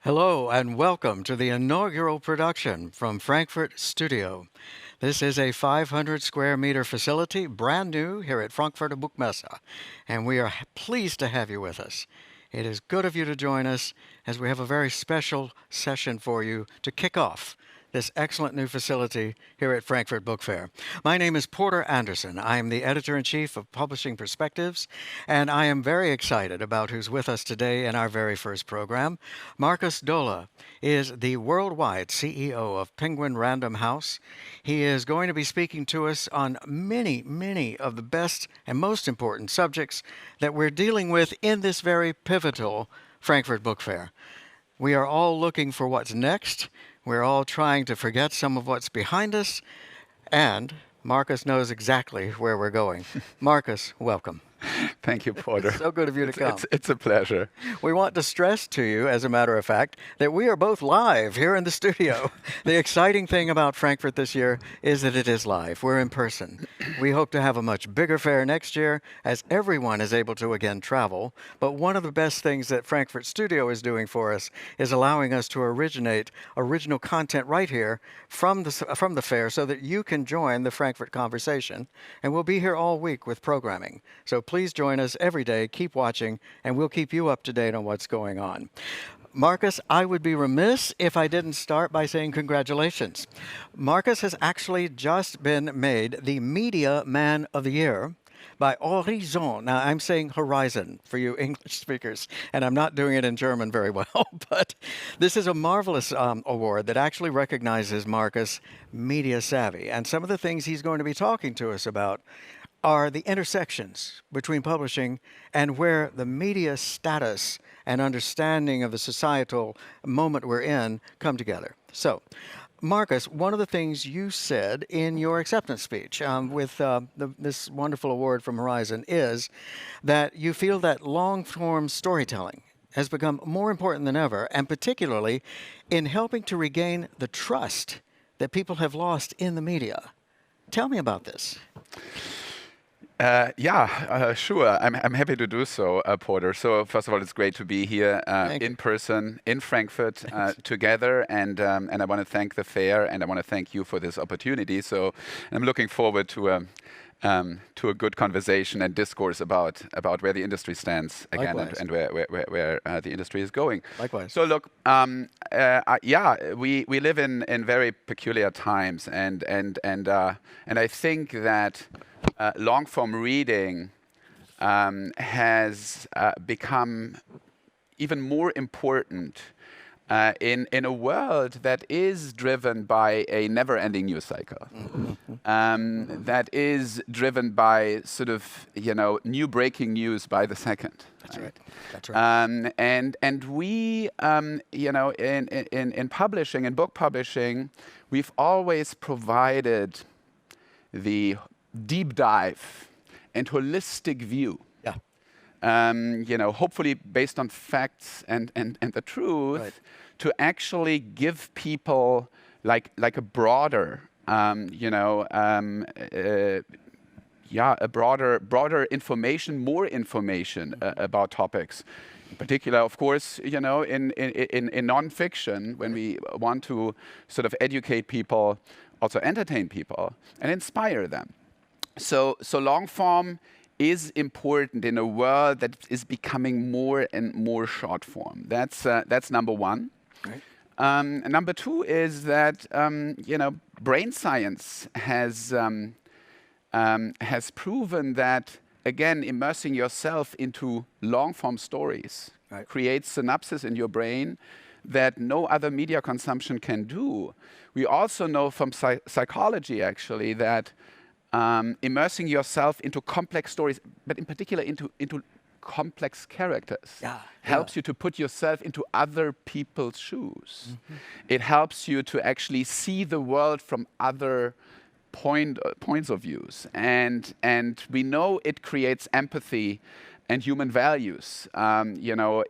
Hello and welcome to the inaugural production from Frankfurt Studio. This is a 500 square meter facility, brand new here at Frankfurter Buchmesse, and we are pleased to have you with us. It is good of you to join us as we have a very special session for you to kick off this excellent new facility here at Frankfurt Book Fair. My name is Porter Anderson. I am the editor-in-chief of Publishing Perspectives, and I am very excited about who's with us today in our very first program. Markus Dohle is the worldwide CEO of Penguin Random House. He is going to be speaking to us on many of the best and most important subjects that we're dealing with in this very pivotal Frankfurt Book Fair. We are all looking for what's next. We're all trying to forget some of what's behind us, and Markus knows exactly where we're going. Markus, welcome. Thank you, Porter. So good of you to come. It's a pleasure. We want to stress to you, as a matter of fact, that we are both live here in the studio. The exciting thing about Frankfurt this year is that it is live. We're in person. We hope to have a much bigger fair next year as everyone is able to again travel. But one of the best things that Frankfurt Studio is doing for us is allowing us to originate original content right here from the fair so that you can join the Frankfurt conversation. And we'll be here all week with programming. So please join us every day, keep watching, and we'll keep you up to date on what's going on. Markus, I would be remiss if I didn't start by saying congratulations. Markus has actually just been made the Media Man of the Year by Horizon. Now, I'm saying Horizon for you English speakers, and I'm not doing it in German very well, but this is a marvelous award that actually recognizes Markus' media savvy. And some of the things he's going to be talking to us about are the intersections between publishing and where the media status and understanding of the societal moment we're in come together. So, Markus, one of the things you said in your acceptance speech with this wonderful award from Horizon is that you feel that long-form storytelling has become more important than ever, and particularly in helping to regain the trust that people have lost in the media. Tell me about this. Sure. I'm happy to do so, Porter. So first of all, it's great to be here in person in Frankfurt together, and I want to thank the fair, and I want to thank you for this opportunity. So I'm looking forward to a good conversation and discourse about where the industry stands again and where the industry is going. Likewise. So look, we live in very peculiar times, and I think that long-form reading has become even more important in a world that is driven by a never-ending news cycle, that is driven by sort of new breaking news by the second. That's right. That's right. And we in publishing, in book publishing, we've always provided the deep dive and holistic view. Hopefully based on facts and the truth, right, to actually give people like a broader, a broader information, more information about topics. In particular, of course, in nonfiction, when we want to sort of educate people, also entertain people and inspire them. So long form is important in a world that is becoming more and more short form. That's number one. Right. Number two is that brain science has proven that, again, immersing yourself into long form stories, right, creates synapses in your brain that no other media consumption can do. We also know from psychology, actually, that immersing yourself into complex stories, but in particular into complex characters, helps you to put yourself into other people's shoes. Mm-hmm. It helps you to actually see the world from other points of views, and we know it creates empathy and human values,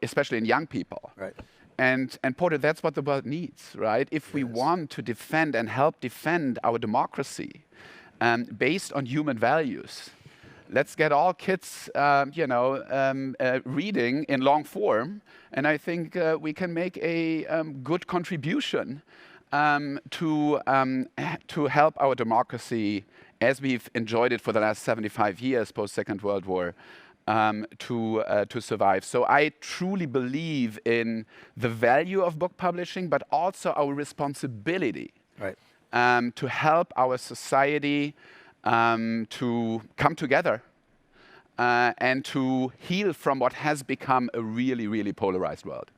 especially in young people. Right. And Porter, that's what the world needs, right? If we want to defend and help defend our democracy, based on human values, let's get all kids, reading in long form, and I think we can make a good contribution to help our democracy as we've enjoyed it for the last 75 years post Second World War. To survive. So I truly believe in the value of book publishing, but also our responsibility to help our society to come together and to heal from what has become a really, really polarized world.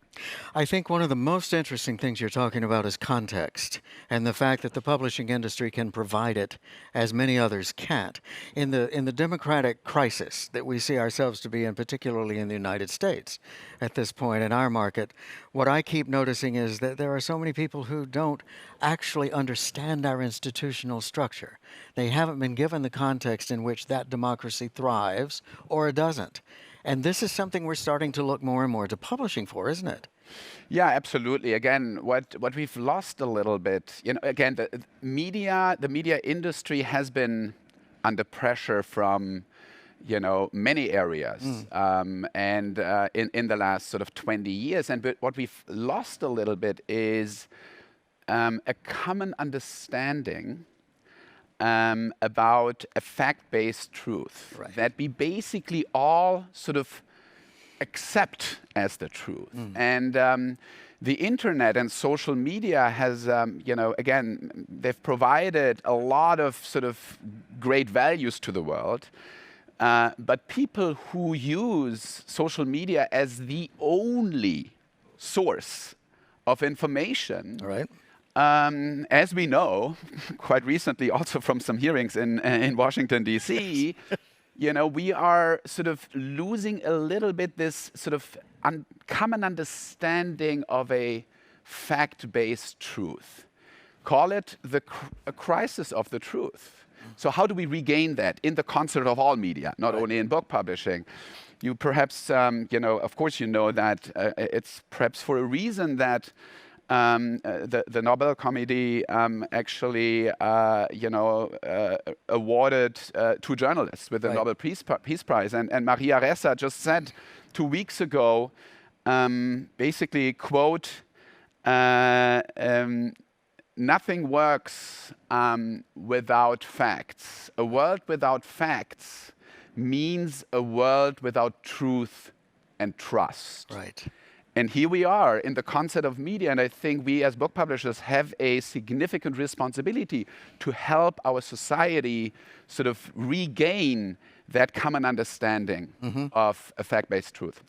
I think one of the most interesting things you're talking about is context, and the fact that the publishing industry can provide it as many others can't. In the democratic crisis that we see ourselves to be in, particularly in the United States at this point in our market, what I keep noticing is that there are so many people who don't actually understand our institutional structure. They haven't been given the context in which that democracy thrives or doesn't. And this is something we're starting to look more and more to publishing for, isn't it? Yeah, absolutely. Again, what we've lost a little bit, again, the media industry has been under pressure from, many areas, and in the last sort of 20 years. And what we've lost a little bit is a common understanding about a fact-based truth that we basically all sort of accept as the truth. And the internet and social media has, again, they've provided a lot of sort of great values to the world. But people who use social media as the only source of information, as we know, quite recently also from some hearings in Washington, D.C., we are sort of losing a little bit this sort of common understanding of a fact-based truth. Call it a crisis of the truth. So how do we regain that in the concert of all media, not only in book publishing? You perhaps, of course you know that it's perhaps for a reason that the Nobel Committee actually, awarded two journalists with the Nobel Peace Prize. And Maria Reyes just said 2 weeks ago, basically, quote, nothing works without facts. A world without facts means a world without truth and trust. Right. And here we are in the concept of media, and I think we as book publishers have a significant responsibility to help our society sort of regain that common understanding of a fact-based truth.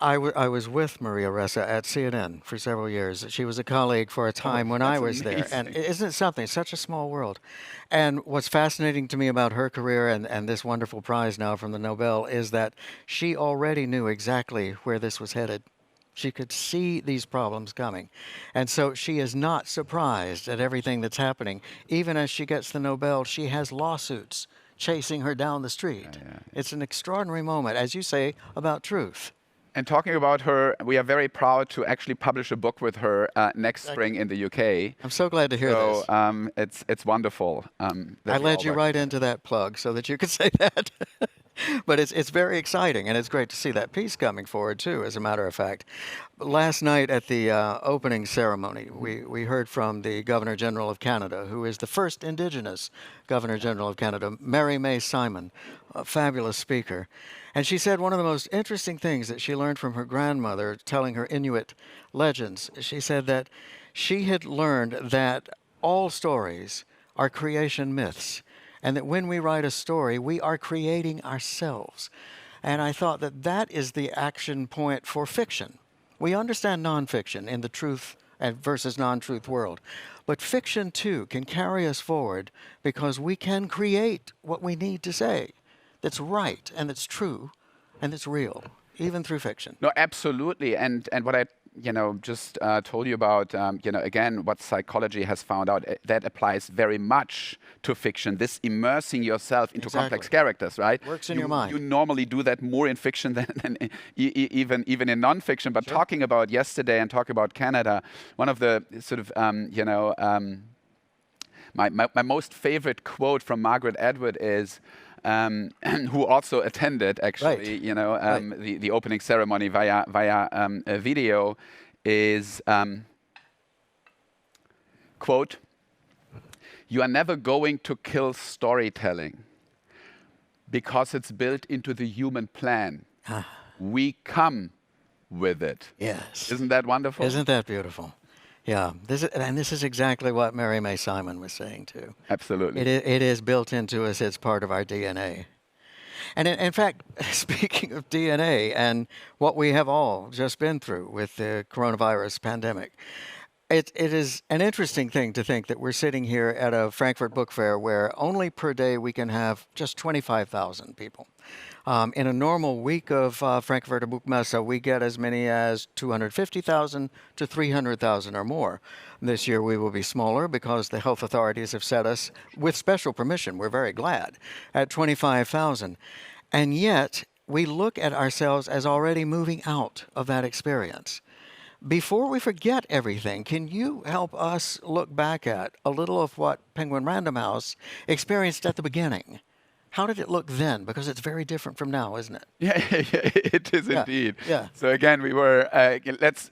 I was with Maria Reyes at CNN for several years. She was a colleague for a time when I was there. And isn't it something? Such a small world. And what's fascinating to me about her career and this wonderful prize now from the Nobel is that she already knew exactly where this was headed. She could see these problems coming. And so she is not surprised at everything that's happening. Even as she gets the Nobel, she has lawsuits chasing her down the street. It's an extraordinary moment, as you say, about truth. And talking about her, we are very proud to actually publish a book with her next spring in the UK. I'm so glad to hear this. So it's wonderful. I led you right into that plug so that you could say that. But it's very exciting, and it's great to see that piece coming forward, too, as a matter of fact. Last night at the opening ceremony, we heard from the Governor-General of Canada, who is the first Indigenous Governor-General of Canada, Mary May Simon, a fabulous speaker. And she said one of the most interesting things that she learned from her grandmother telling her Inuit legends. She said that she had learned that all stories are creation myths, and that when we write a story, we are creating ourselves. And I thought that that is the action point for fiction. We understand nonfiction in the truth versus non-truth world. But fiction, too, can carry us forward because we can create what we need to say that's right and that's true and that's real, even through fiction. No, absolutely. And what I just told you about, again, what psychology has found out, that applies very much to fiction. This immersing yourself into complex characters, right? Works in your mind. You normally do that more in fiction than even in non-fiction. But talking about yesterday and talking about Canada, one of the sort of, my most favorite quote from Margaret Atwood is, who also attended actually, the opening ceremony via a video, is quote, "You are never going to kill storytelling because it's built into the human plan. We come with it." Yes. Isn't that wonderful? Isn't that beautiful? Yeah. This is exactly what Mary May Simon was saying too. Absolutely. It is built into us. It's part of our DNA. And in fact, speaking of DNA and what we have all just been through with the coronavirus pandemic, it is an interesting thing to think that we're sitting here at a Frankfurt Book Fair where only per day we can have just 25,000 people. In a normal week of Frankfurter Buchmesse, we get as many as 250,000 to 300,000 or more. This year we will be smaller because the health authorities have set us, with special permission, we're very glad, at 25,000. And yet we look at ourselves as already moving out of that experience. Before we forget everything, can you help us look back at a little of what Penguin Random House experienced at the beginning? How did it look then? Because it's very different from now, isn't it? Yeah, it is indeed. Yeah. So again, we were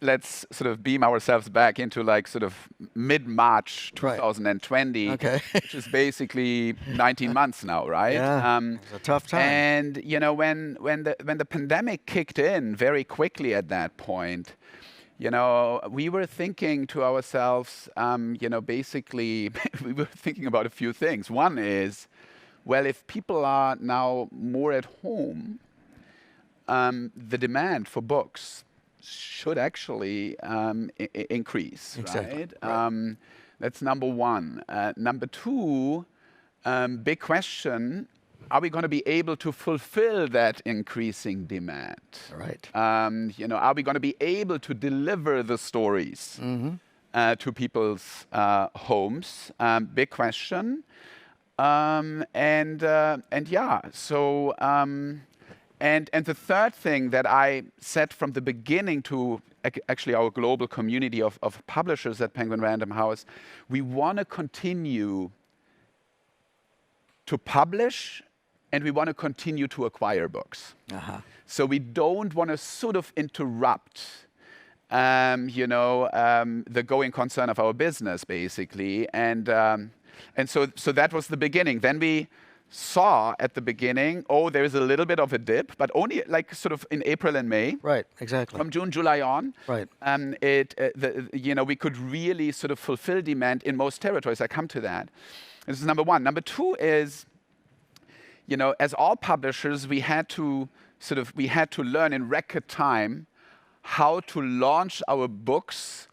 let's sort of beam ourselves back into like sort of mid-March 2020, which is basically 19 months now, right? Yeah, it's a tough time. And when the pandemic kicked in very quickly at that point, we were thinking to ourselves, basically we were thinking about a few things. One is, well, if people are now more at home, the demand for books should actually increase, exactly. Right? That's number one. Number two, big question, are we going to be able to fulfill that increasing demand? Right. Are we going to be able to deliver the stories to people's homes? Big question. And the third thing that I said from the beginning to actually our global community of publishers at Penguin Random House, we want to continue to publish and we want to continue to acquire books. So we don't want to sort of interrupt the going concern of our business, basically. And so that was the beginning. Then we saw at the begining, there's a little bit of a dip, but only like sort of in April and May. Right, exactly. From June, July on. Right. We could really sort of fulfill demand in most territories. I come to that. This is number one. Number two is, as all publishers, we had to learn in record time how to launch our books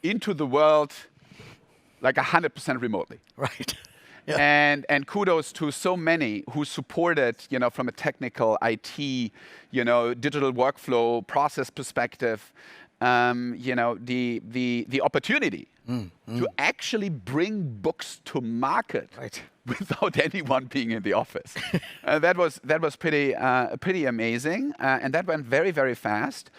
into the world like 100% remotely. Right. Yeah. And kudos to so many who supported, from a technical IT, digital workflow process perspective, the opportunity to actually bring books to market without anyone being in the office. That was pretty amazing, and that went very, very fast.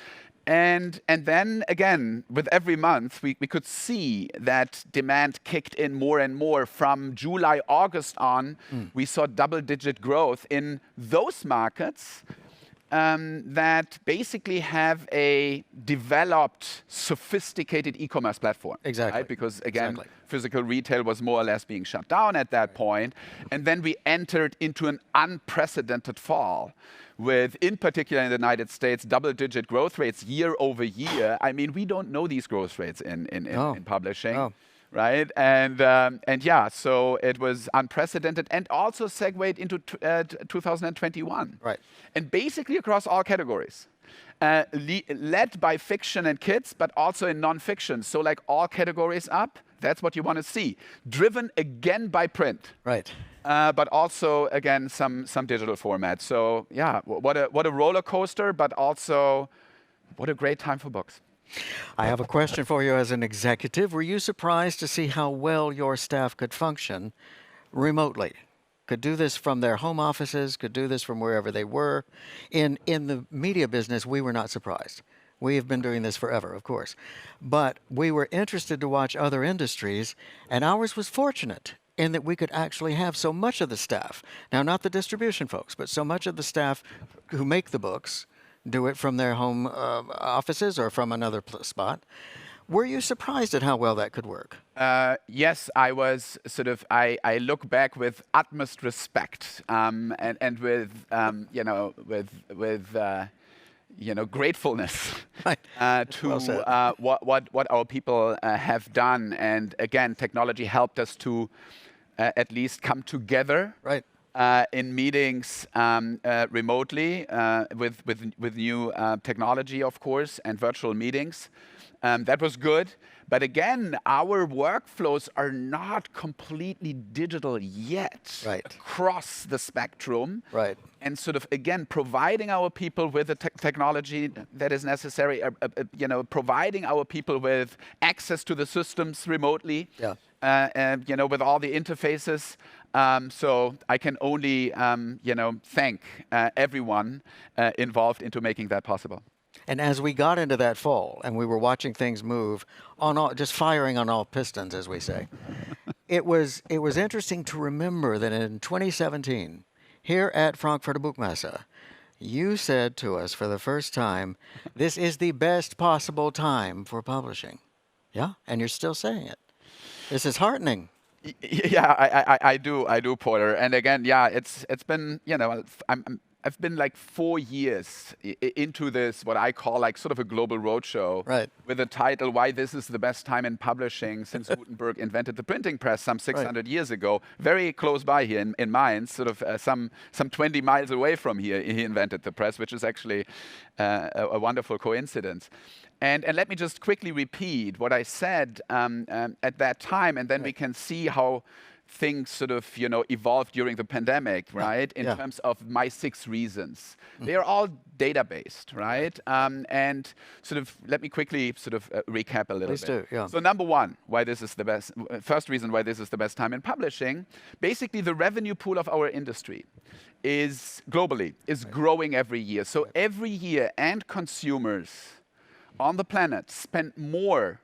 And then again, with every month, we could see that demand kicked in more and more. From July, August on, we saw double-digit growth in those markets that basically have a developed, sophisticated e-commerce platform. Exactly. Right? Because again, physical retail was more or less being shut down at that point. And then we entered into an unprecedented fall with, in particular in the United States, double-digit growth rates year over year. I mean, we don't know these growth rates in publishing. No. Right? And so it was unprecedented and also segued into 2021. Right. And basically across all categories. Led by fiction and kids, but also in non-fiction. So like all categories up, that's what you want to see. Driven again by print. Right. But also, again, some digital format. So yeah, what a roller coaster, but also what a great time for books. I have a question for you as an executive. Were you surprised to see how well your staff could function remotely? Could do this from their home offices, could do this from wherever they were. In the media business, we were not surprised. We have been doing this forever, of course. But we were interested to watch other industries, and ours was fortunate in that we could actually have so much of the staff, now not the distribution folks, but so much of the staff who make the books do it from their home offices or from another spot. Were you surprised at how well that could work? Yes, I was I look back with utmost respect and with, gratefulness Right. to Well said. what our people have done. And again, technology helped us to at least come together. Right. In meetings remotely with new technology, of course, and virtual meetings. That was good. But again, our workflows are not completely digital yet across the spectrum. Right. And again, providing our people with the technology that is necessary, providing our people with access to the systems remotely. Yeah. And with all the interfaces. So I can only, thank everyone involved into making that possible. And as we got into that fall and we were watching things move on all, just firing on all pistons, as we say, it was interesting to remember that in 2017, here at Frankfurter Buchmesse, you said to us for the first time, this is the best possible time for publishing. Yeah, and you're still saying it. This is heartening. Yeah, I do, Porter. And again, yeah, it's been, I've been like 4 years into this, what I call like sort of a global roadshow. Right. With the title, Why This is the Best Time in Publishing Since Gutenberg Invented the Printing Press some 600 years ago. Very close by here in Mainz, some 20 miles away from here, he invented the press, which is actually a wonderful coincidence. And let me just quickly repeat what I said at that time, and then we can see how things evolved during the pandemic, right? In terms of my 6 reasons. They are all data-based, right? And let me quickly recap a little bit. Please do, yeah. So number 1, why this is the best, first reason why this is the best time in publishing, basically the revenue pool of our industry is globally, is growing every year. So every year, end consumers on the planet spend more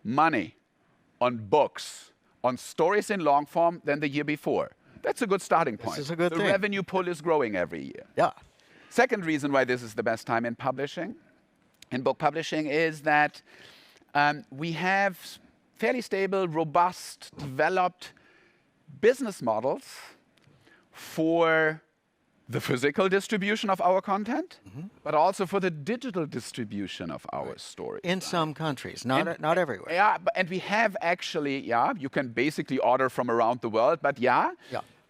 money on books, on stories in long form than the year before. That's a good starting point. This is a good thing. The revenue pool is growing every year. Yeah. Second reason why this is the best time in publishing, in book publishing, is that we have fairly stable, robust, developed business models for the physical distribution of our content, but also for the digital distribution of our stories. In some countries, not everywhere. Yeah, and we have actually, you can basically order from around the world, but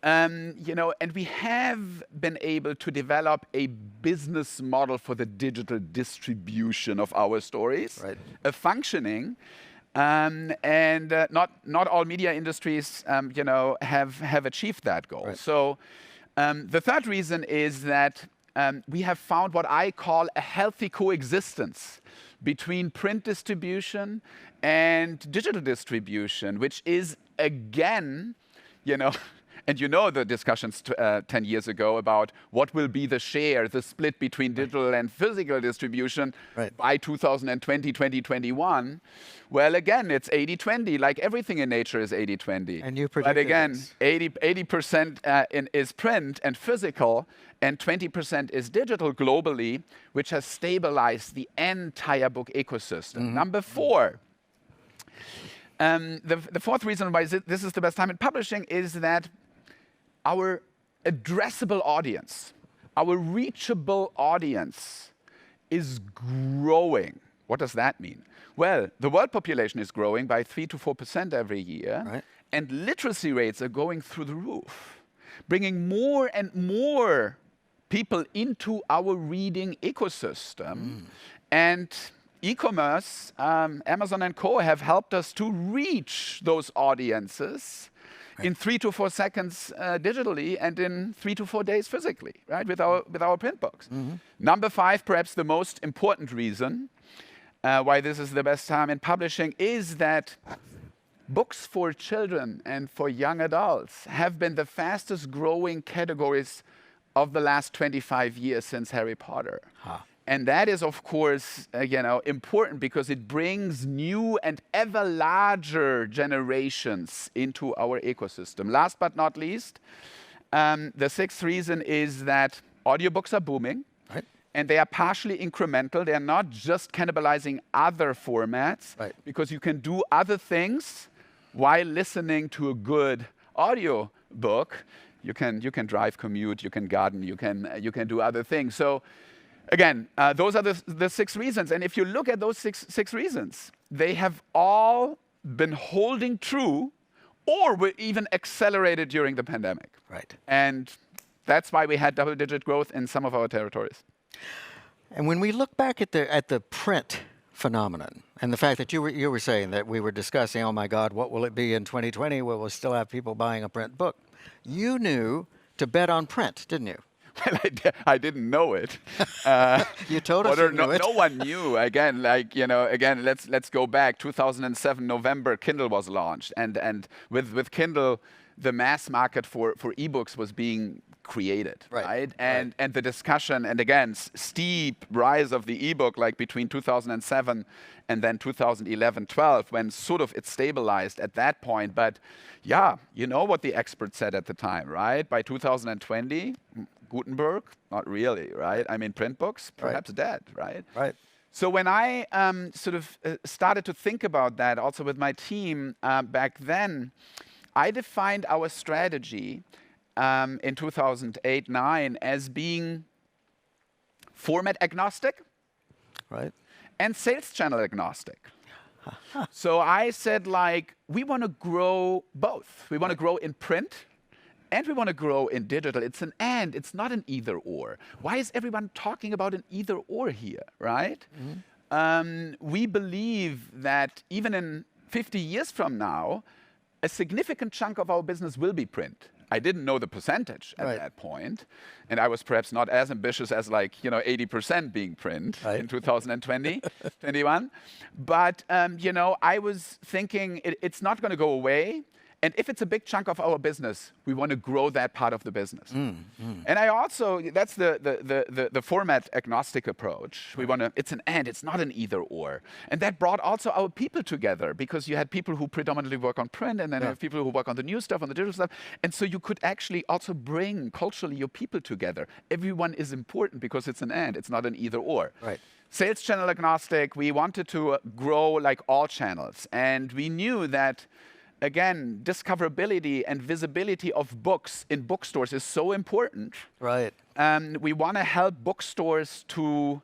and we have been able to develop a business model for the digital distribution of our stories, a functioning, and not all media industries, have achieved that goal. So. The third reason is that we have found what I call a healthy coexistence between print distribution and digital distribution, which is, again, and the discussions 10 years ago about what will be the share, the split between digital and physical distribution by 2020, 2021. Well, again, it's 80-20, like everything in nature is 80-20. And you predicted But again, this. 80% is print and physical, and 20% is digital globally, which has stabilized the entire book ecosystem. Number 4, the fourth reason why this is the best time in publishing is that our addressable audience, our reachable audience is growing. What does that mean? Well, the world population is growing by 3 to 4% every year, and literacy rates are going through the roof, bringing more and more people into our reading ecosystem. And e-commerce, Amazon and Co. have helped us to reach those audiences in 3 to 4 seconds digitally and in 3 to 4 days physically, with our print books. Number 5, perhaps the most important reason why this is the best time in publishing is that books for children and for young adults have been the fastest growing categories of the last 25 years since Harry Potter. And that is, of course, important because it brings new and ever larger generations into our ecosystem. Last but not least, the sixth reason is that audiobooks are booming. Right. And they are partially incremental. They are not just cannibalizing other formats, Right. because you can do other things while listening to a good audio book. You can drive, commute, you can garden, you can do other things. So again, those are the six reasons. And if you look at those six reasons, they have all been holding true or were even accelerated during the pandemic. Right. And that's why we had double-digit growth in some of our territories. And when we look back at the print phenomenon, and the fact that you were saying that we were discussing, oh my God, what will it be in 2020? Will we still have people buying a print book? You knew to bet on print, didn't you? Well, I didn't know it. You told us you knew it. No one knew. Again, let's go back. 2007 November, Kindle was launched, and with Kindle, the mass market for ebooks was being created, right? And the discussion, and again, steep rise of the ebook, like between 2007 and then 2011-12, when sort of it stabilized at that point. But yeah, you know what the experts said at the time, right? By 2020, Gutenberg, not really, right? I mean, print books, perhaps dead, right? Right. So when I started to think about that, also with my team back then, I defined our strategy in 2008-9 as being format agnostic, right, and sales channel agnostic. So I said, we want to grow both. We want to grow in print, and we want to grow in digital. It's an and, it's not an either or. Why is everyone talking about an either or here, right? Mm-hmm. We believe that even in 50 years from now, a significant chunk of our business will be print. I didn't know the percentage at that point, and I was perhaps not as ambitious as 80% being print in 2020, 21. But I was thinking it's not going to go away. And if it's a big chunk of our business, we want to grow that part of the business. And I also, that's the format agnostic approach. We want to, it's an and, it's not an either or. And that brought also our people together, because you had people who predominantly work on print, and then you have people who work on the new stuff, on the digital stuff. And so you could actually also bring culturally your people together. Everyone is important because it's an and, it's not an either or. Right. Sales channel agnostic, we wanted to grow like all channels. And we knew that, again, discoverability and visibility of books in bookstores is so important. Right. We want to help bookstores to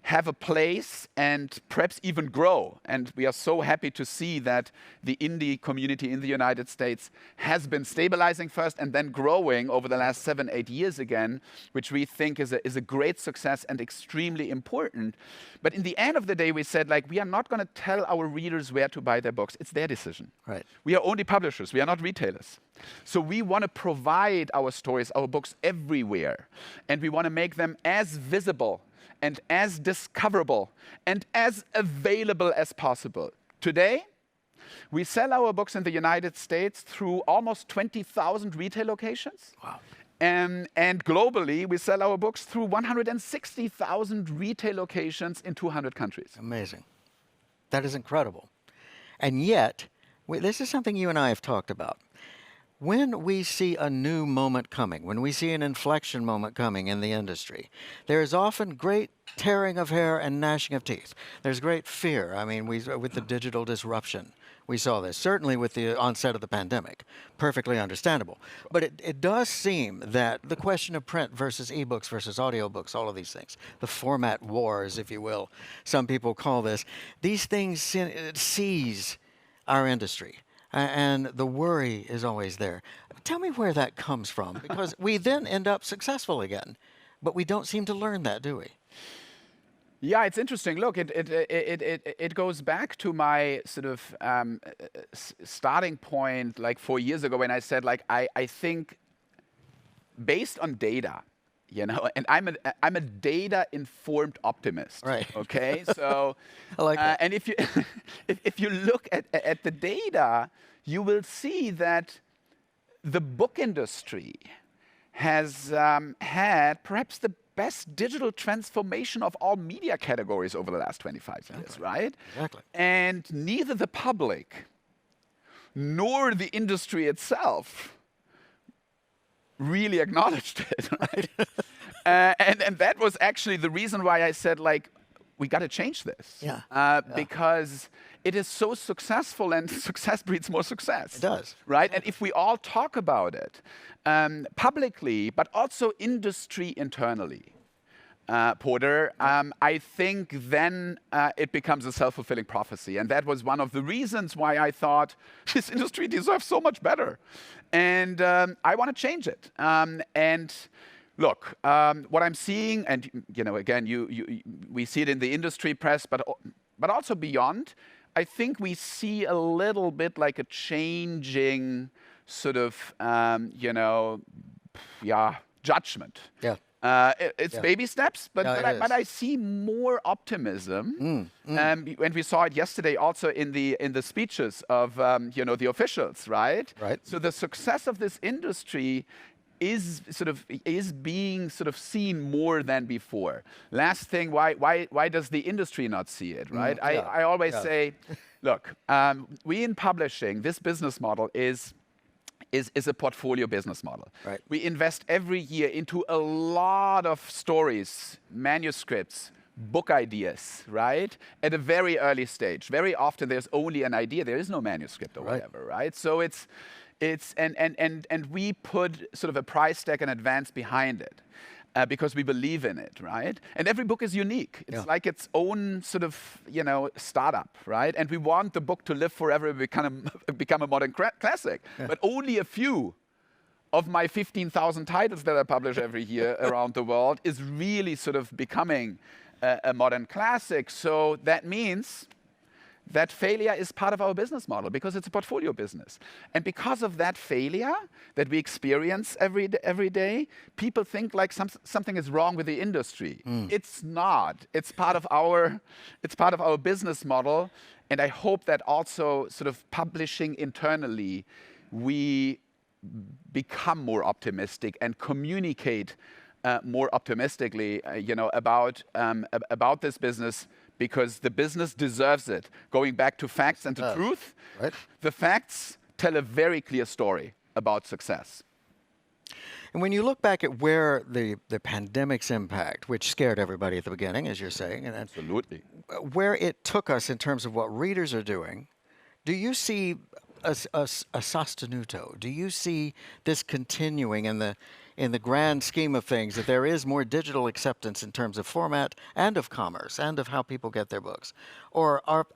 have a place and perhaps even grow. And we are so happy to see that the indie community in the United States has been stabilizing first and then growing over the last 7-8 years again, which we think is a great success and extremely important. But in the end of the day, we said, we are not going to tell our readers where to buy their books. It's their decision. Right. We are only publishers. We are not retailers. So we want to provide our stories, our books everywhere. And we want to make them as visible and as discoverable and as available as possible. Today, we sell our books in the United States through almost 20,000 retail locations. Wow. And globally, we sell our books through 160,000 retail locations in 200 countries. Amazing. That is incredible. And yet, this is something you and I have talked about. When we see a new moment coming, when we see an inflection moment coming in the industry, there is often great tearing of hair and gnashing of teeth. There's great fear. I mean, with the digital disruption, we saw this, certainly with the onset of the pandemic. Perfectly understandable. But it does seem that the question of print versus ebooks versus audiobooks, all of these things, the format wars, if you will, some people call this, these things seize our industry. And the worry is always there. Tell me where that comes from, because we then end up successful again, but we don't seem to learn that, do we? Yeah, it's interesting. Look, it goes back to my sort of starting point, 4 years ago, when I said, I think based on data, and I'm a data-informed optimist. Right. Okay, so I like that. And if you look at the data, you will see that the book industry has had perhaps the best digital transformation of all media categories over the last 25 years, right? Exactly. And neither the public nor the industry itself really acknowledged it, right? And that was actually the reason why I said, like, we got to change this. Because it is so successful, and success breeds more success. It does. Right? And if we all talk about it publicly, but also industry internally, Porter, I think then it becomes a self-fulfilling prophecy. And that was one of the reasons why I thought this industry deserves so much better. And I want to change it. And look, what I'm seeing, and again, we see it in the industry press, but also beyond, I think we see a little bit like a changing sort of, judgment. Yeah. It's baby steps, but I see more optimism. And we saw it yesterday also in the speeches of the officials, right? Right. So the success of this industry is being seen more than before. Last thing, why does the industry not see it, right? I always say, look, we in publishing, this business model is a portfolio business model. Right. We invest every year into a lot of stories, manuscripts, book ideas, right? At a very early stage. Very often there's only an idea, there is no manuscript or whatever, right? So it's and we put sort of a price tag in advance behind it. Because we believe in it, right? And every book is unique. It's like its own sort of, startup, right? And we want the book to live forever and become a modern classic. But only a few of my 15,000 titles that I publish every year around the world is really sort of becoming a modern classic. So that means that failure is part of our business model because it's a portfolio business. And because of that failure that we experience every day, people think like something is wrong with the industry. It's not. It's part of our business model. And I hope that also sort of publishing internally, we become more optimistic and communicate more optimistically, about this business, because the business deserves it. Going back to facts and to truth, the facts tell a very clear story about success. And when you look back at where the pandemic's impact, which scared everybody at the beginning, as you're saying, and absolutely, where it took us in terms of what readers are doing, do you see a sostenuto? Do you see this continuing in the grand scheme of things, that there is more digital acceptance in terms of format and of commerce and of how people get their books? Or are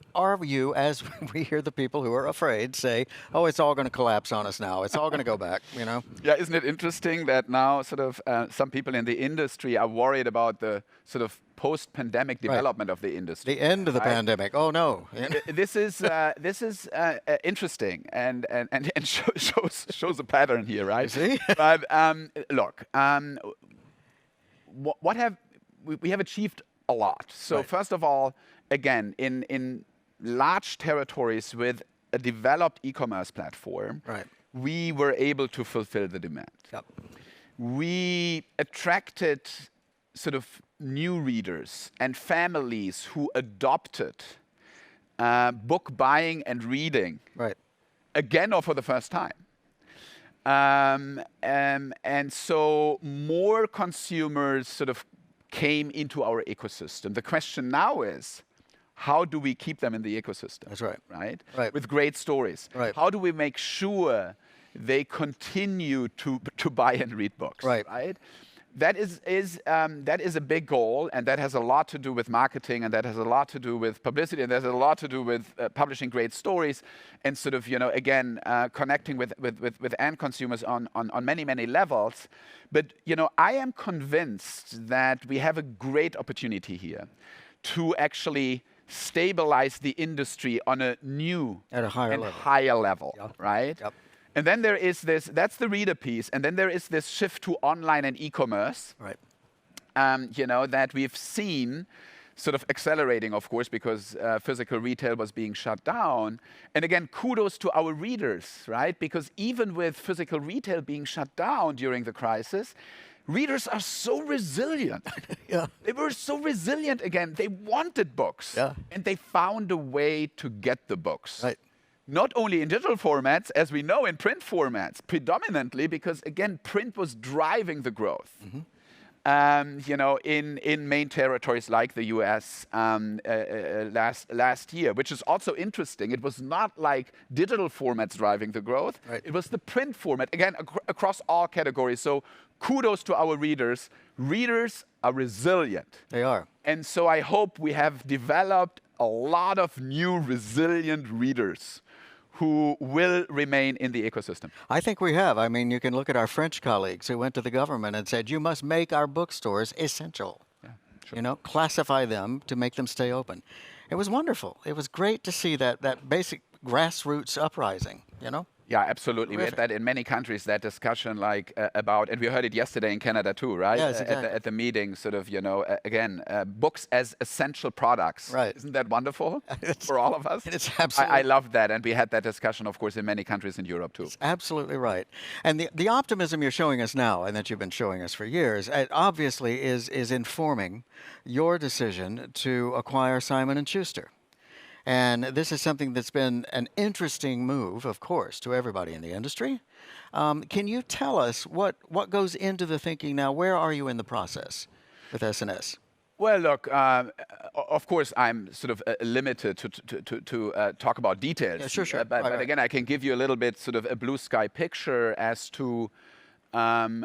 you, as we hear the people who are afraid say, oh, it's all going to collapse on us now, it's all going to go back, Yeah, isn't it interesting that now sort of some people in the industry are worried about the sort of post-pandemic development of the industry? The end of the pandemic. Oh no! This is interesting and shows a pattern here, right? See? But look, we have achieved a lot. So first of all, again, in large territories with a developed e-commerce platform, we were able to fulfill the demand. Yep. We attracted sort of new readers and families who adopted book buying and reading again or for the first time. And so more consumers sort of came into our ecosystem. The question now is, how do we keep them in the ecosystem? That's right. Right? With great stories. Right. How do we make sure they continue to buy and read books? Right? That is a big goal, and that has a lot to do with marketing, and that has a lot to do with publicity, and that has a lot to do with publishing great stories, and sort of again connecting with end consumers on many levels. But I am convinced that we have a great opportunity here to actually stabilize the industry on a new at a higher level, right? Yep. And then there is this, that's the reader piece, and then there is this shift to online and e-commerce, that we've seen sort of accelerating, of course, because physical retail was being shut down. And again, kudos to our readers, right? Because even with physical retail being shut down during the crisis, readers are so resilient. Yeah. They were so resilient again. They wanted books. Yeah. And they found a way to get the books. Right. Not only in digital formats, as we know, in print formats, predominantly because, again, print was driving the growth. In main territories like the US last year, which is also interesting. It was not like digital formats driving the growth. Right. It was the print format, again, across all categories. So kudos to our readers. Readers are resilient. They are. And so I hope we have developed a lot of new resilient readers who will remain in the ecosystem. I think we have. I mean, you can look at our French colleagues who went to the government and said, you must make our bookstores essential. Yeah, sure. You know, classify them to make them stay open. It was wonderful. It was great to see that basic grassroots uprising, you know? Yeah, absolutely. Terrific. We had that in many countries, that discussion about, and we heard it yesterday in Canada too, right? Yes, exactly. At the meeting, sort of, books as essential products. Right. Isn't that wonderful for all of us? It's absolutely. I love that. And we had that discussion, of course, in many countries in Europe too. Absolutely right. And the optimism you're showing us now, and that you've been showing us for years, obviously is informing your decision to acquire Simon & Schuster. And this is something that's been an interesting move, of course, to everybody in the industry. Can you tell us what goes into the thinking now? Where are you in the process with S&S? Well, look, of course, I'm sort of limited to talk about details. Yeah, sure. But again, I can give you a little bit sort of a blue sky picture as to why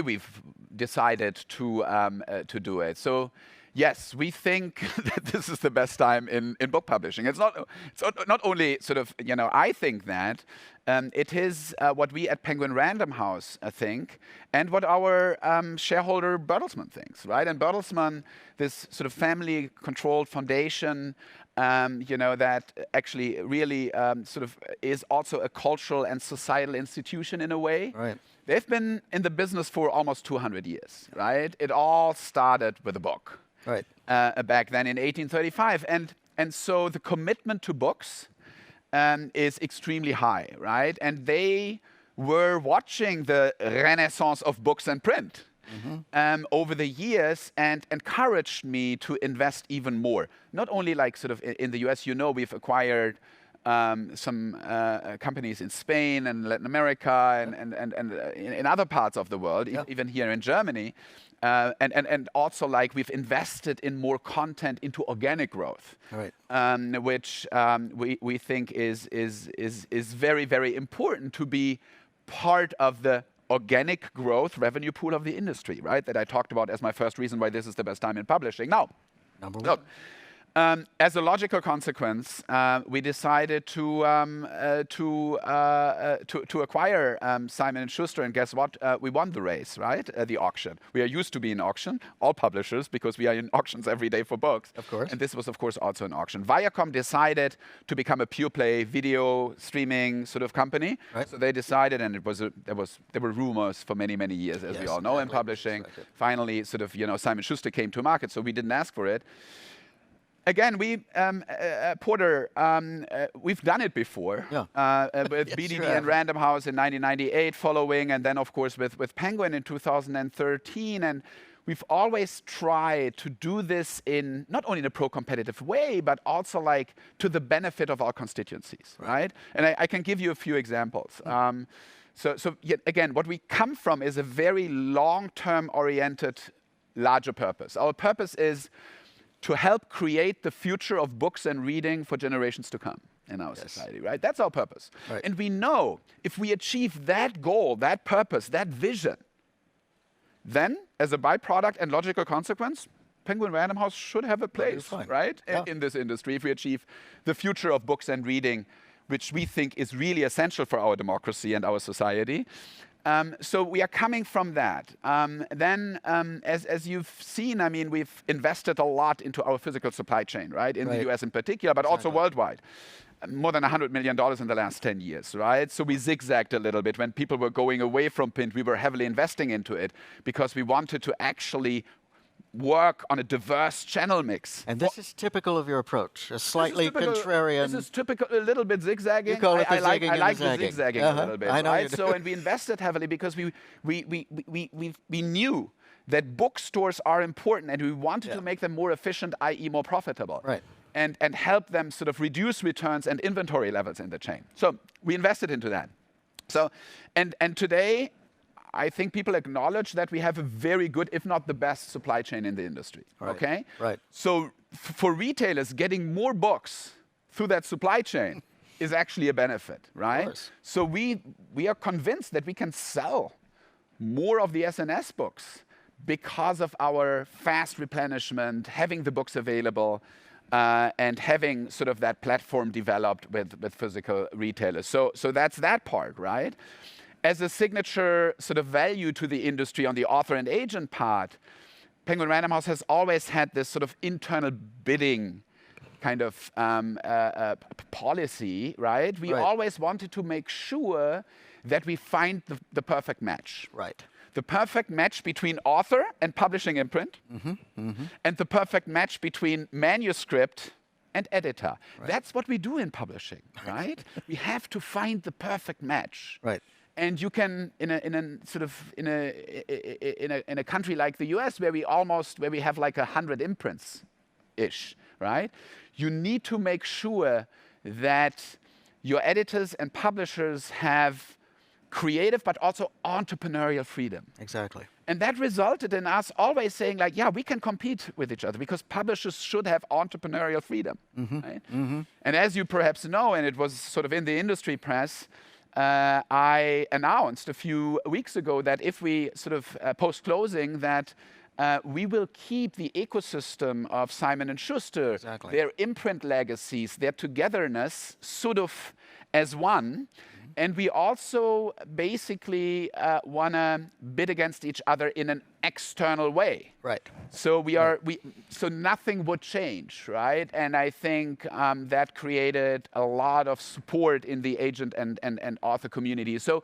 we've decided to do it. So, yes, we think that this is the best time in book publishing. It's not only sort of, I think that. It is what we at Penguin Random House think, and what our shareholder Bertelsmann thinks, right? And Bertelsmann, this sort of family-controlled foundation, that actually really sort of is also a cultural and societal institution in a way. Right. They've been in the business for almost 200 years, right? It all started with a book. Right. Back then in 1835. And so the commitment to books is extremely high, right? And they were watching the renaissance of books and print over the years and encouraged me to invest even more. Not only like sort of in the US, we've acquired some companies in Spain and Latin America and in other parts of the world, even here in Germany. And also, like, we've invested in more content into organic growth, Right. Which we think is very, very important to be part of the organic growth revenue pool of the industry, right? That I talked about as my first reason why this is the best time in publishing. Now, Number one. look. As a logical consequence, we decided to acquire Simon & Schuster, and guess what? We won the race, right? The auction. We are used to be in auction, all publishers, because we are in auctions every day for books. Of course. And this was, of course, also an auction. Viacom decided to become a pure-play video streaming sort of company. Right. So they decided, and there were rumors for many, many years, as we all know, in publishing. Exactly. Finally, sort of, Simon & Schuster came to market, so we didn't ask for it. Again, Porter, we've done it before with Yes, BDD you and have. Random House in 1998 following, and then, of course, with Penguin in 2013. And we've always tried to do this in not only in a pro-competitive way, but also like to the benefit of our constituencies, right? And I can give you a few examples. So yet again, what we come from is a very long-term oriented, larger purpose. Our purpose is to help create the future of books and reading for generations to come in our society, right? That's our purpose. Right. And we know if we achieve that goal, that purpose, that vision, then as a byproduct and logical consequence, Penguin Random House should have a place, fine. right? Yeah. In this industry, if we achieve the future of books and reading, which we think is really essential for our democracy and our society. So we are coming from that. Then, as you've seen, I mean, we've invested a lot into our physical supply chain, right? In the US in particular, but also worldwide. More than $100 million in the last 10 years, right? So we zigzagged a little bit. When people were going away from print, we were heavily investing into it because we wanted to actually work on a diverse channel mix. And this is typical of your approach, a slightly contrarian. This is typical, a little bit zigzagging. You call it the zigging and I like the the zagging. zigzagging a little bit, I know right? you do. So, and we invested heavily because we knew that bookstores are important, and we wanted to make them more efficient, i.e., more profitable. Right. And help them sort of reduce returns and inventory levels in the chain. So we invested into that. So, and today, I think people acknowledge that we have a very good, if not the best, supply chain in the industry. Right. Okay. Right. So for retailers, getting more books through that supply chain is actually a benefit, right? Of course. So we are convinced that we can sell more of the SNS books because of our fast replenishment, having the books available, and having sort of that platform developed with physical retailers. So that's that part, right? As a signature sort of value to the industry on the author and agent part, Penguin Random House has always had this sort of internal bidding kind of policy, right? We always wanted to make sure that we find the perfect match. Right. The perfect match between author and publishing imprint, and the perfect match between manuscript and editor. Right. That's what we do in publishing, right? We have to find the perfect match. Right. And you can, in a country like the US, where we have like 100 imprints-ish, right? You need to make sure that your editors and publishers have creative but also entrepreneurial freedom. Exactly. And that resulted in us always saying, like, yeah, we can compete with each other because publishers should have entrepreneurial freedom. Right? And as you perhaps know, and it was sort of in the industry press, I announced a few weeks ago that if we sort of post-closing that we will keep the ecosystem of Simon & Schuster, their imprint legacies, their togetherness, sort of as one. And we also basically want to bid against each other in an external way. Right. So so nothing would change, right? And I think that created a lot of support in the agent and author community. So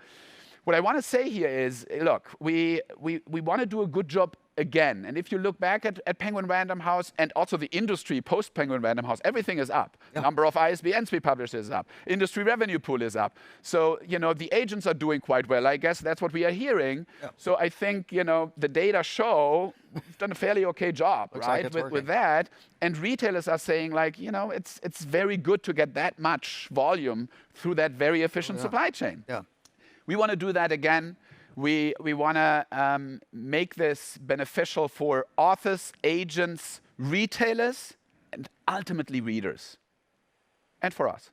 what I want to say here is, look, we want to do a good job again. And if you look back at Penguin Random House and also the industry post Penguin Random House, everything is up. Yeah. Number of ISBNs we publish is up. Industry revenue pool is up. So, the agents are doing quite well. I guess that's what we are hearing. Yeah. So I think, the data show we've done a fairly okay job, right, with that. And retailers are saying, like, it's very good to get that much volume through that very efficient supply chain. Yeah. We want to do that again. We want to make this beneficial for authors, agents, retailers, and ultimately readers. And for us.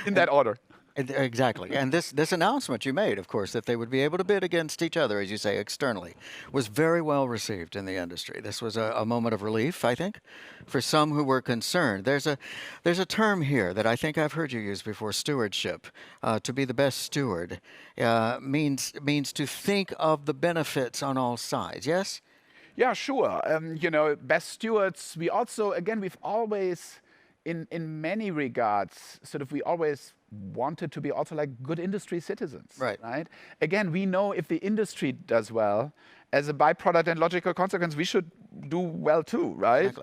In that order. Exactly. And this announcement you made, of course, that they would be able to bid against each other, as you say, externally, was very well received in the industry. This was a moment of relief, I think, for some who were concerned. There's a term here that I think I've heard you use before, stewardship. To be the best steward means to think of the benefits on all sides, yes? Yeah, sure. Best stewards, we also, again, we've always, in many regards, we always wanted to be also like good industry citizens, right? Again, we know if the industry does well, as a byproduct and logical consequence, we should do well too, right?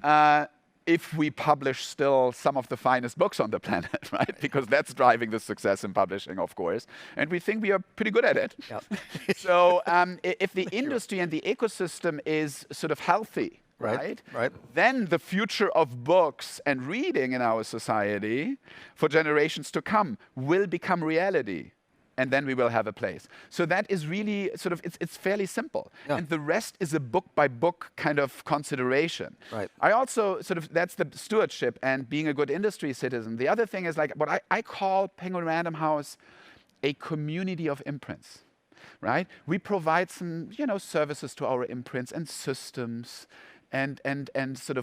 Exactly. If we publish still some of the finest books on the planet, right? Because that's driving the success in publishing, of course. And we think we are pretty good at it. Yep. So if the industry and the ecosystem is sort of healthy, right? Then the future of books and reading in our society for generations to come will become reality. And then we will have a place. So that is really it's fairly simple. Yeah. And the rest is a book by book kind of consideration. Right. I also that's the stewardship and being a good industry citizen. The other thing is like what I call Penguin Random House a community of imprints. Right? We provide some, services to our imprints and systems. And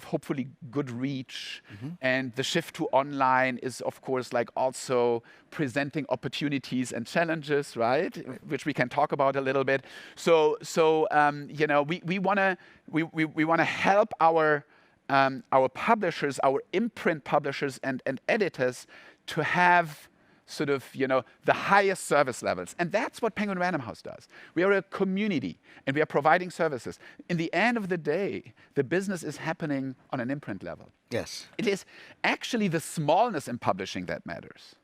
hopefully good reach. And the shift to online is, of course, like also presenting opportunities and challenges, right? Which we can talk about a little bit. So we want to help our publishers, our imprint publishers and editors to have sort of, the highest service levels. And that's what Penguin Random House does. We are a community, and we are providing services. In the end of the day, the business is happening on an imprint level. Yes. It is actually the smallness in publishing that matters.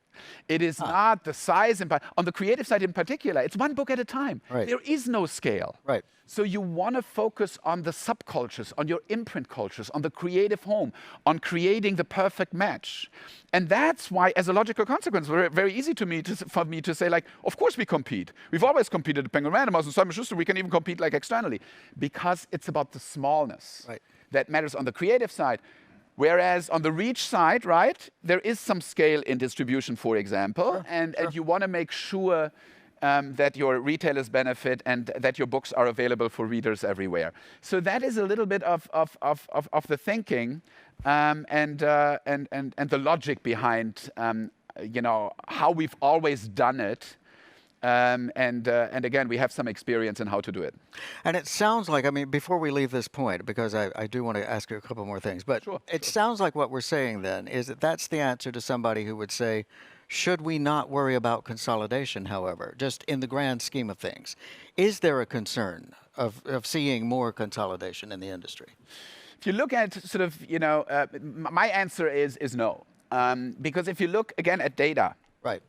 It is not the size. On the creative side in particular, it's one book at a time. Right. There is no scale. Right. So you want to focus on the subcultures, on your imprint cultures, on the creative home, on creating the perfect match. And that's why, as a logical consequence, very easy for me to say, like, of course we compete. We've always competed at Penguin Random House and Simon Schuster. We can even compete like externally, because it's about the smallness that matters on the creative side. Whereas on the reach side, right, there is some scale in distribution, for example, and you want to make sure that your retailers benefit and that your books are available for readers everywhere. So that is a little bit of the thinking and the logic behind how we've always done it. And again, we have some experience in how to do it. And it sounds like, I mean, before we leave this point, because I do want to ask you a couple more things, but it sounds like what we're saying then is that that's the answer to somebody who would say, should we not worry about consolidation, however, just in the grand scheme of things? Is there a concern of seeing more consolidation in the industry? If you look at sort of, my answer is no. Because if you look again at data. Right.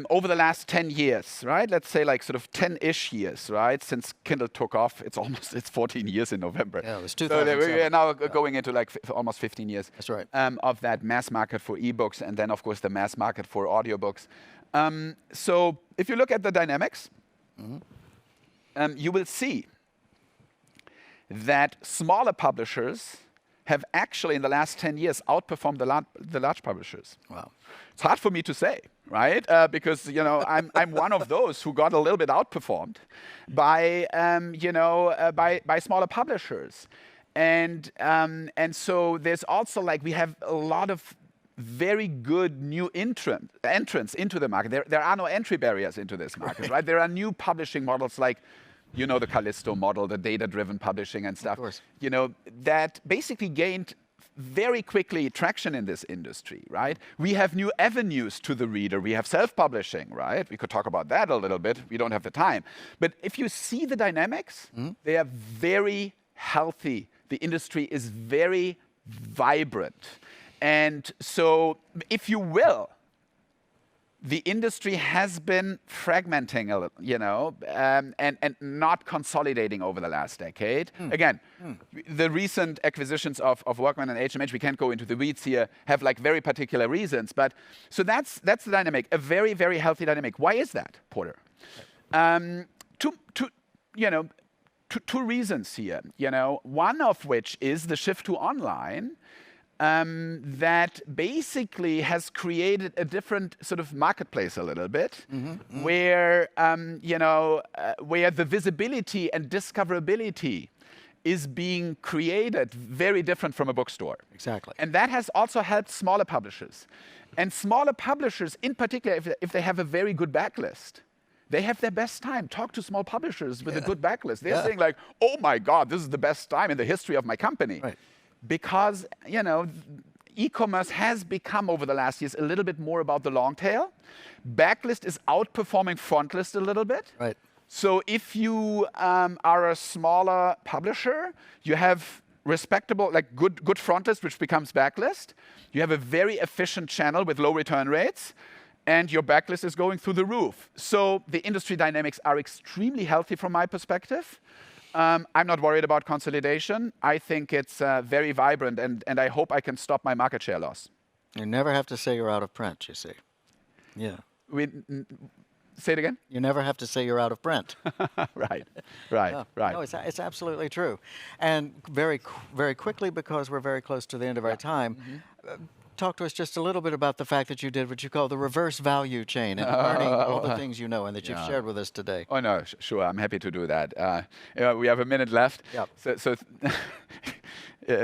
Over the last 10 years, right? Let's say like sort of 10-ish years, right? Since Kindle took off, it's 14 years in November. Yeah, it was 2007. So we are now going into like almost 15 years. That's right. Of that mass market for ebooks, and then of course the mass market for audiobooks. So if you look at the dynamics, you will see that smaller publishers have actually in the last 10 years outperformed the large publishers. Wow. It's hard for me to say, right? Because I'm one of those who got a little bit outperformed by smaller publishers, and so there's also like we have a lot of very good new entrants into the market. There are no entry barriers into this market, right? There are new publishing models like, the Callisto model, the data-driven publishing and stuff, that basically gained very quickly traction in this industry, right? We have new avenues to the reader. We have self-publishing, right? We could talk about that a little bit. We don't have the time. But if you see the dynamics, they are very healthy. The industry is very vibrant. And so, if you will, the industry has been fragmenting a little, and not consolidating over the last decade. Again, the recent acquisitions of Workman and HMH, we can't go into the weeds here, have like very particular reasons. But so that's the dynamic, a very, very healthy dynamic. Why is that, Porter? Two reasons here. One of which is the shift to online. That basically has created a different sort of marketplace a little bit, where the visibility and discoverability is being created very different from a bookstore. Exactly. And that has also helped smaller publishers. And smaller publishers, in particular, if they have a very good backlist, they have their best time. Talk to small publishers with a good backlist. They're saying like, oh my God, this is the best time in the history of my company. Right. Because, e-commerce has become, over the last years, a little bit more about the long tail. Backlist is outperforming frontlist a little bit. Right. So if you are a smaller publisher, you have respectable, like good frontlist, which becomes backlist. You have a very efficient channel with low return rates, and your backlist is going through the roof. So the industry dynamics are extremely healthy from my perspective. I'm not worried about consolidation. I think it's very vibrant, and I hope I can stop my market share loss. You never have to say you're out of print, you see. Yeah. Say it again? You never have to say you're out of print. Right. No, it's absolutely true. And very, very quickly, because we're very close to the end of our time, talk to us just a little bit about the fact that you did what you call the reverse value chain and learning all the things you know and that you've shared with us today. Oh, no, sure. I'm happy to do that. We have a minute left. Yep. So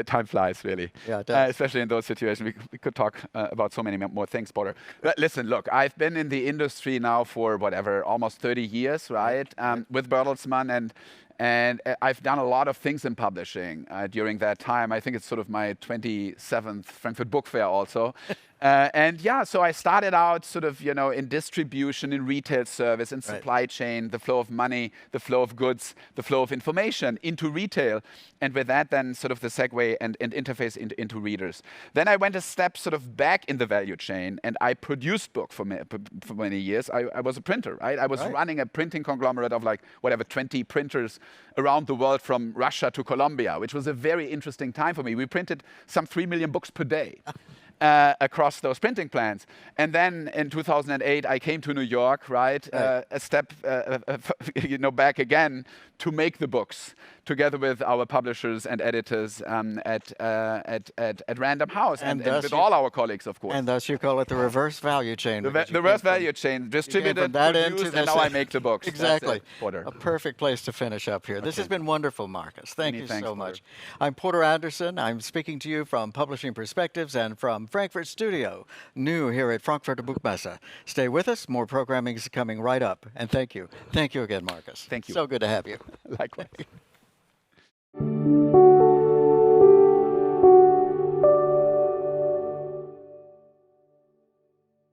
time flies, really. Yeah, it does. Especially in those situations. We could talk about so many more things, Porter. But listen, look, I've been in the industry now for, almost 30 years, right? With Bertelsmann And I've done a lot of things in publishing during that time. I think it's sort of my 27th Frankfurt Book Fair also. And yeah, so I started out sort of, in distribution, in retail service, in supply chain, the flow of money, the flow of goods, the flow of information into retail. And with that, then sort of the segue and interface into readers. Then I went a step sort of back in the value chain, and I produced book for many years. I was a printer, right? I was running a printing conglomerate of 20 printers around the world from Russia to Colombia, which was a very interesting time for me. We printed some 3 million books per day. Across those printing plants. And then in 2008, I came to New York, right? A step back again to make the books together with our publishers and editors at Random House and with all our colleagues, of course. And thus you call it the reverse value chain. The reverse value chain, distributed, produced, and now I make the books. Exactly. A perfect place to finish up here. This has been wonderful, Markus. Thank you so much. I'm Porter Anderson. I'm speaking to you from Publishing Perspectives and from Frankfurt Studio, new here at Frankfurter Buchmesse. Stay with us. More programming is coming right up. And thank you. Thank you again, Markus. Thank you. So good to have you. Likewise.